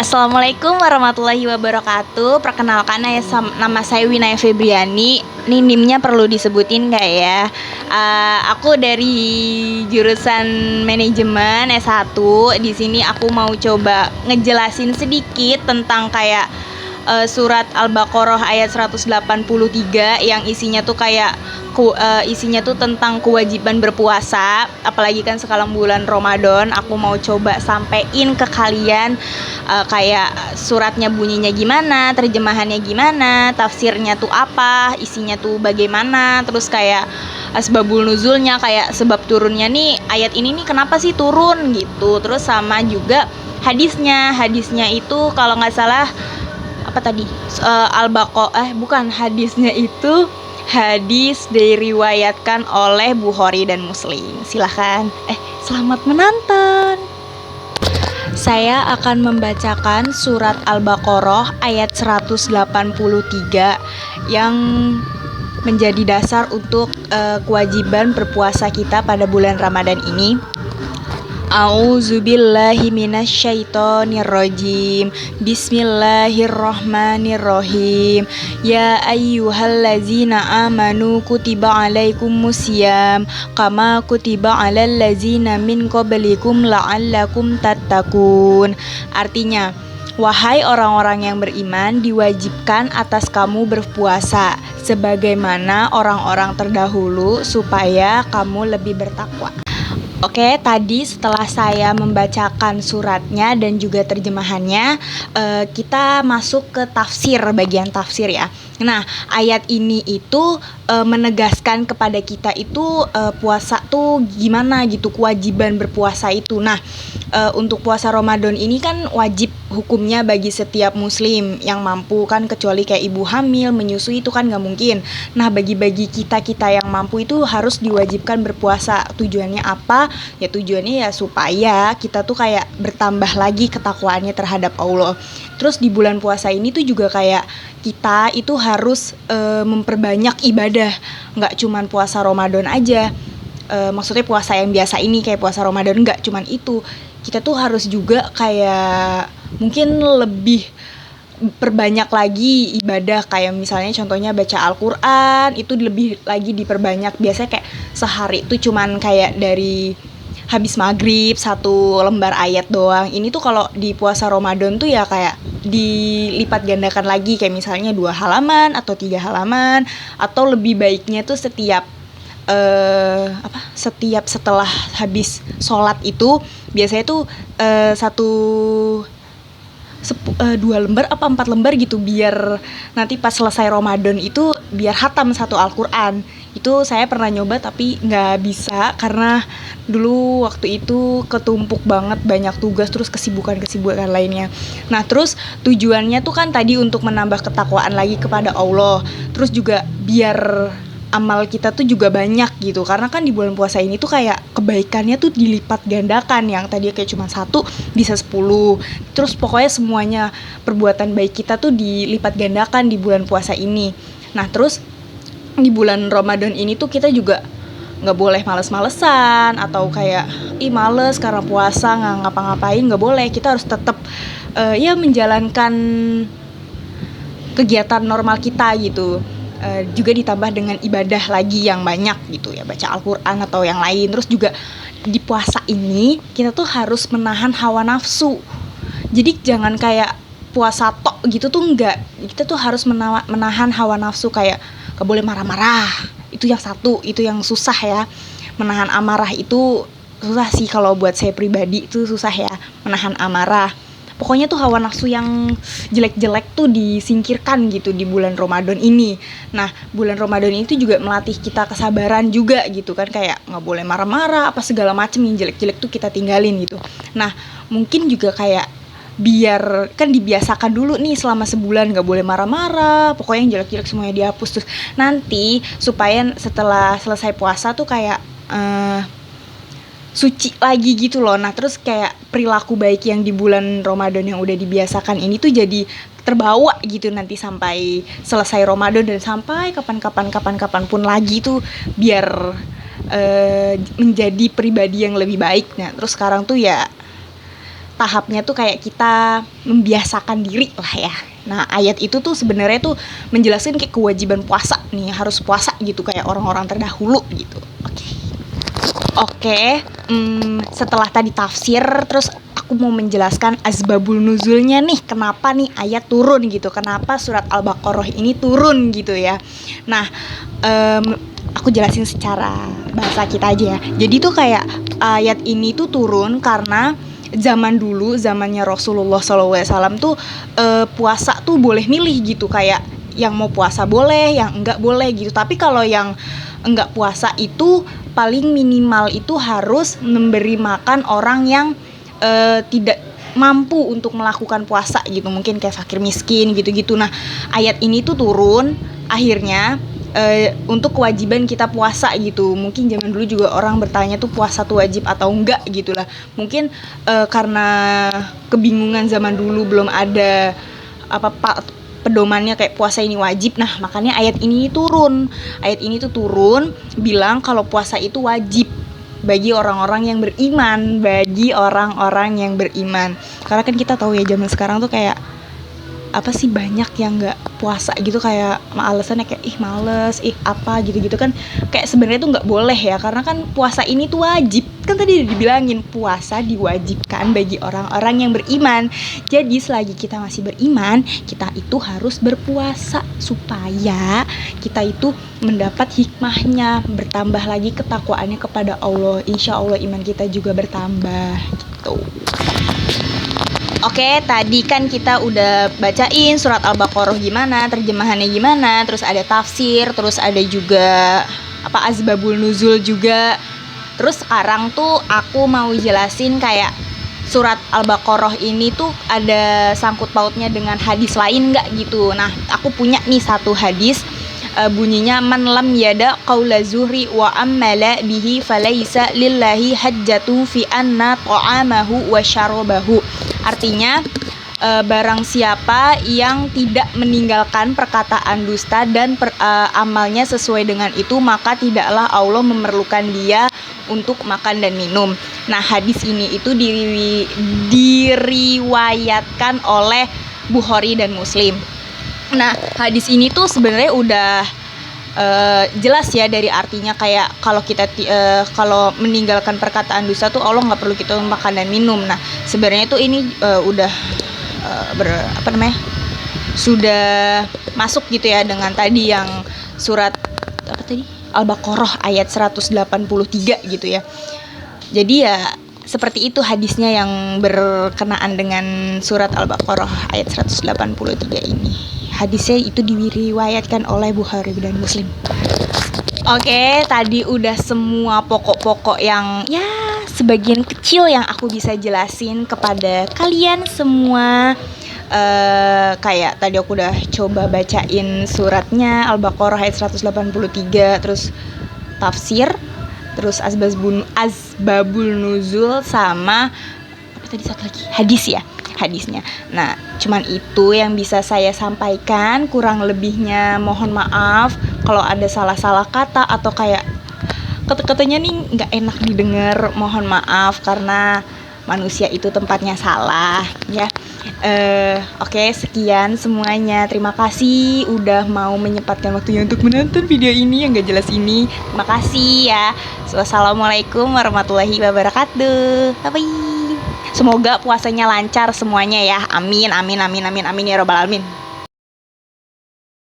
Assalamualaikum warahmatullahi wabarakatuh. Perkenalkan, nama saya Winaya Febriani. Ini NIM-nya perlu disebutin nggak ya? Aku dari jurusan manajemen S1. Di sini aku mau coba ngejelasin sedikit tentang kayak surat Al-Baqarah ayat 183 yang isinya tuh kayak isinya tuh tentang kewajiban berpuasa. Apalagi kan sekarang bulan Ramadan, aku mau coba sampein ke kalian kayak suratnya bunyinya gimana, terjemahannya gimana, tafsirnya tuh apa, isinya tuh bagaimana, terus kayak asbabul nuzulnya, kayak sebab turunnya nih ayat ini nih kenapa sih turun gitu. Terus sama juga hadisnya itu kalau nggak salah apa tadi, Al-Baqarah bukan, hadisnya itu hadis diriwayatkan oleh Bukhari dan Muslim. Silahkan, selamat menonton. Saya akan membacakan surat Al-Baqarah ayat 183 yang menjadi dasar untuk kewajiban berpuasa kita pada bulan Ramadan ini. A'udzubillahi minasyaitonirrajim. Bismillahirrahmanirrahim. Ya ayyuhallazina amanu kutiba alaikumusiyam kama kutiba alal ladzina min qablikum la'allakum tattaqun. Artinya, wahai orang-orang yang beriman, diwajibkan atas kamu berpuasa sebagaimana orang-orang terdahulu supaya kamu lebih bertakwa. Oke, tadi setelah saya membacakan suratnya dan juga terjemahannya, kita masuk ke tafsir, bagian tafsir ya. Nah, ayat ini itu menegaskan kepada kita itu puasa tuh gimana gitu, kewajiban berpuasa itu. Nah, untuk puasa Ramadan ini kan wajib hukumnya bagi setiap muslim yang mampu kan, kecuali kayak ibu hamil, menyusui itu kan nggak mungkin. Nah, bagi kita yang mampu itu harus diwajibkan berpuasa. Tujuannya apa? Ya tujuannya ya supaya kita tuh kayak bertambah lagi ketakwaannya terhadap Allah. Terus di bulan puasa ini tuh juga kayak kita itu harus memperbanyak ibadah, nggak cuman puasa Ramadan aja. Maksudnya puasa yang biasa ini kayak puasa Ramadan, nggak cuman itu. Kita tuh harus juga kayak mungkin lebih perbanyak lagi ibadah, kayak misalnya contohnya baca Al-Quran itu lebih lagi diperbanyak. Biasanya kayak sehari tuh cuman kayak dari habis maghrib 1 lembar ayat doang. Ini tuh kalau di puasa Ramadan tuh ya kayak dilipat gandakan lagi, kayak misalnya 2 halaman atau 3 halaman, atau lebih baiknya tuh setiap setelah habis sholat itu biasanya tuh 2 lembar apa 4 lembar gitu, biar nanti pas selesai Ramadan itu biar hatam 1 Al-Quran. Itu saya pernah nyoba tapi nggak bisa karena dulu waktu itu ketumpuk banget, banyak tugas terus kesibukan lainnya. Nah, terus tujuannya tuh kan tadi untuk menambah ketakwaan lagi kepada Allah, terus juga biar amal kita tuh juga banyak gitu, karena kan di bulan puasa ini tuh kayak kebaikannya tuh dilipat gandakan, yang tadi kayak cuma 1 bisa 10. Terus pokoknya semuanya perbuatan baik kita tuh dilipat gandakan di bulan puasa ini. Nah, terus di bulan Ramadan ini tuh kita juga nggak boleh males-malesan atau kayak males karena puasa nggak ngapa-ngapain, nggak boleh. Kita harus tetap menjalankan kegiatan normal kita gitu. Juga ditambah dengan ibadah lagi yang banyak gitu ya, baca Al-Quran atau yang lain. Terus juga di puasa ini kita tuh harus menahan hawa nafsu. Jadi jangan kayak puasa tok gitu tuh enggak. Kita tuh harus menahan hawa nafsu, kayak gak boleh marah-marah. Itu yang satu, itu yang susah ya. Menahan amarah itu susah sih, kalau buat saya pribadi itu susah ya, menahan amarah. Pokoknya tuh hawa nafsu yang jelek-jelek tuh disingkirkan gitu di bulan Ramadan ini. Nah, bulan Ramadan itu juga melatih kita kesabaran juga gitu kan, kayak nggak boleh marah-marah apa segala macem, yang jelek-jelek tuh kita tinggalin gitu. Nah, mungkin juga kayak biar kan dibiasakan dulu nih selama sebulan nggak boleh marah-marah, pokoknya yang jelek-jelek semuanya dihapus. Terus nanti supaya setelah selesai puasa tuh kayak suci lagi gitu loh. Nah, terus kayak perilaku baik yang di bulan Ramadan yang udah dibiasakan ini tuh jadi terbawa gitu nanti sampai selesai Ramadan dan sampai kapan pun lagi tuh, biar menjadi pribadi yang lebih baik. Nah, terus sekarang tuh ya tahapnya tuh kayak kita membiasakan diri lah ya. Nah, ayat itu tuh sebenarnya tuh menjelaskan kayak kewajiban puasa nih, harus puasa gitu kayak orang-orang terdahulu gitu. Oke, setelah tadi tafsir, terus aku mau menjelaskan asbabul nuzulnya nih, kenapa nih ayat turun gitu, kenapa surat Al-Baqarah ini turun gitu ya. Nah, aku jelasin secara bahasa kita aja ya. Jadi tuh kayak ayat ini tuh turun karena zaman dulu, zamannya Rasulullah SAW tuh puasa tuh boleh milih gitu, kayak yang mau puasa boleh, yang enggak boleh gitu. Tapi kalau yang enggak puasa itu paling minimal itu harus memberi makan orang yang tidak mampu untuk melakukan puasa gitu, mungkin kayak fakir miskin gitu-gitu. Nah, ayat ini tuh turun akhirnya untuk kewajiban kita puasa gitu. Mungkin zaman dulu juga orang bertanya tuh puasa tuh wajib atau enggak gitu lah. Mungkin karena kebingungan zaman dulu, belum ada pedomannya kayak puasa ini wajib. Nah, makanya ayat ini turun. Ayat ini tuh turun bilang kalau puasa itu wajib bagi orang-orang yang beriman, Karena kan kita tahu ya zaman sekarang tuh kayak apa sih, banyak yang nggak puasa gitu, kayak alasannya kayak males, apa gitu-gitu kan, kayak sebenarnya tuh nggak boleh ya, karena kan puasa ini tuh wajib, kan tadi udah dibilangin puasa diwajibkan bagi orang-orang yang beriman. Jadi selagi kita masih beriman, kita itu harus berpuasa supaya kita itu mendapat hikmahnya, bertambah lagi ketakwaannya kepada Allah. Insya Allah iman kita juga bertambah gitu. Oke, tadi kan kita udah bacain surat Al-Baqarah gimana, terjemahannya gimana, terus ada tafsir, terus ada juga asbabul nuzul juga. Terus sekarang tuh aku mau jelasin kayak surat Al-Baqarah ini tuh ada sangkut pautnya dengan hadis lain nggak gitu. Nah, aku punya nih satu hadis, bunyinya man lam yada qaula zuhri wa ammala bihi falaisa lillahi hajjatu fi anna ta'amahu wa syarabahu. Artinya barang siapa yang tidak meninggalkan perkataan dusta dan amalnya sesuai dengan itu, maka tidaklah Allah memerlukan dia untuk makan dan minum. Nah, hadis ini itu diriwayatkan oleh Bukhari dan Muslim. Nah, hadis ini tuh sebenarnya udah jelas ya dari artinya, kayak kalau kita kalau meninggalkan perkataan dusta tuh Allah nggak perlu kita makan dan minum. Nah, sebenarnya tuh ini udah sudah masuk gitu ya dengan tadi yang surat Al-Baqarah ayat 183 gitu ya. Jadi ya seperti itu hadisnya yang berkenaan dengan surat Al-Baqarah ayat 183 ini. Hadisnya itu diriwayatkan oleh Bukhari dan Muslim. Oke, tadi udah semua pokok-pokok yang ya sebagian kecil yang aku bisa jelasin kepada kalian semua. Kayak tadi aku udah coba bacain suratnya Al-Baqarah ayat 183, terus tafsir, terus asbabul nuzul, sama tadi satu lagi hadisnya. Nah, cuman itu yang bisa saya sampaikan, kurang lebihnya mohon maaf kalau ada salah-salah kata atau kayak kata-katanya nih nggak enak didengar, mohon maaf karena manusia itu tempatnya salah ya. Oke, sekian semuanya. Terima kasih udah mau menyempatkan waktunya untuk menonton video ini yang gak jelas ini. Terima kasih ya. Wassalamualaikum warahmatullahi wabarakatuh. Bye. Semoga puasanya lancar semuanya ya. Amin ya robbal alamin.